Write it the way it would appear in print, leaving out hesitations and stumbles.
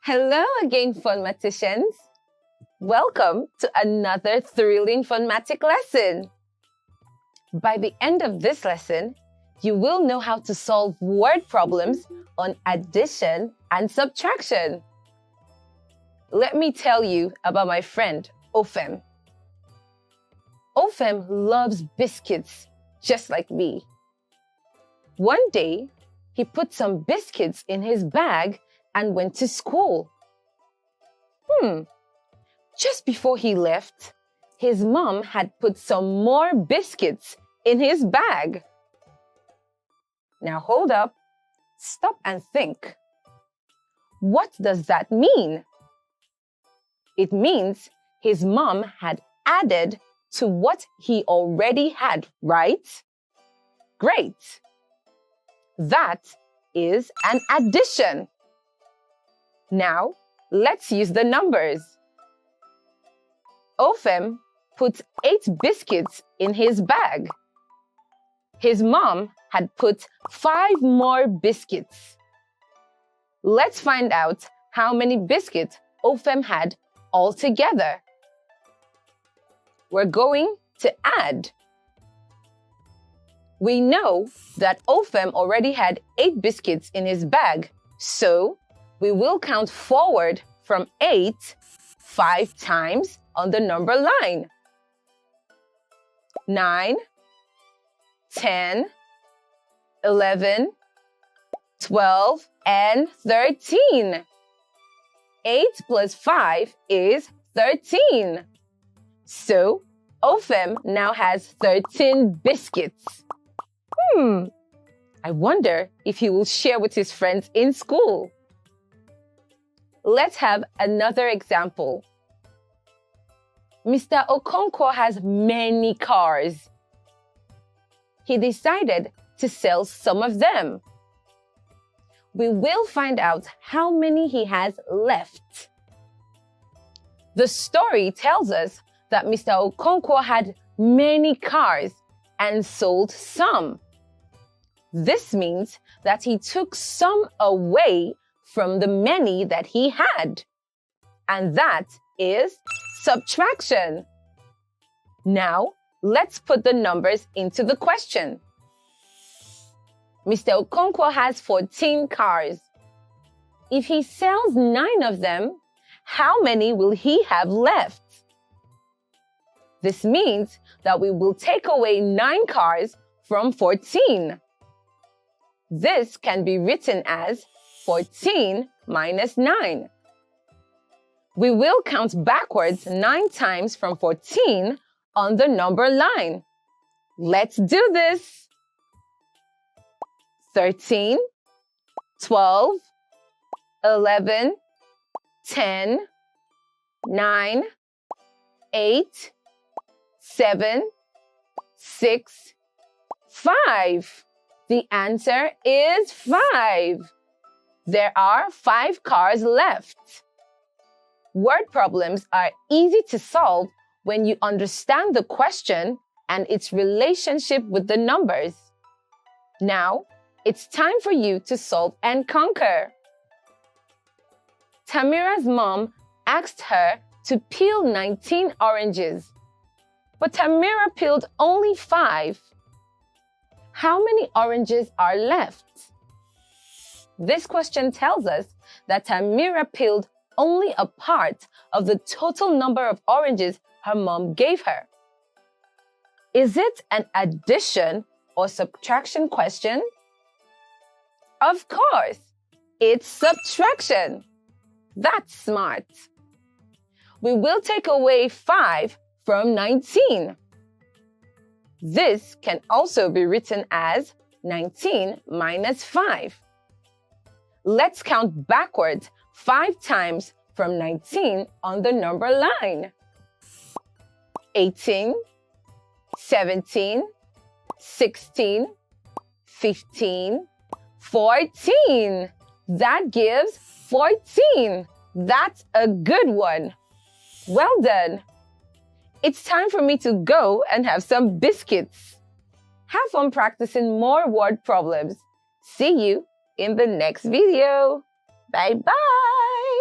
Hello again, Funmaticians. Welcome to another thrilling Funmatic lesson. By the end of this lesson, you will know how to solve word problems on addition and subtraction. Let me tell you about my friend, Ofem. Ofem loves biscuits, just like me. One day, he put some biscuits in his bag and went to school. Just before he left, his mom had put some more biscuits in his bag. Now hold up, stop and think. What does that mean? It means his mom had added to what he already had, right? Great. That is an addition. Now, let's use the numbers. Ofem put 8 biscuits in his bag. His mom had put 5 more biscuits. Let's find out how many biscuits Ofem had altogether. We're going to add. We know that Ofem already had 8 biscuits in his bag, so we will count forward from 8 5 times on the number line. 9, 10, 11, 12, and 13. 8 plus 5 is 13. So, Ofem now has 13 biscuits. I wonder if he will share with his friends in school. Let's have another example. Mr. Okonkwo has many cars. He decided to sell some of them. We will find out how many he has left. The story tells us that Mr. Okonkwo had many cars and sold some. This means that he took some away from the many that he had. And that is subtraction. Now, let's put the numbers into the question. Mr. Okonkwo has 14 cars. If he sells 9 of them, how many will he have left? This means that we will take away 9 cars from 14. This can be written as 14 minus 9. We will count backwards 9 times from 14 on the number line. Let's do this. 13, 12, 11, 10, 9, 8, 7, 6, 5. The answer is 5. There are 5 cars left. Word problems are easy to solve when you understand the question and its relationship with the numbers. Now, it's time for you to solve and conquer. Tamira's mom asked her to peel 19 oranges, but Tamira peeled only 5. How many oranges are left? This question tells us that Tamira peeled only a part of the total number of oranges her mom gave her. Is it an addition or subtraction question? Of course, it's subtraction. That's smart. We will take away 5 from 19. This can also be written as 19 minus 5. Let's count backwards 5 times from 19 on the number line. 18, 17, 16, 15, 14. That gives 14. That's a good one. Well done. It's time for me to go and have some biscuits. Have fun practicing more word problems. See you in the next video. Bye-bye.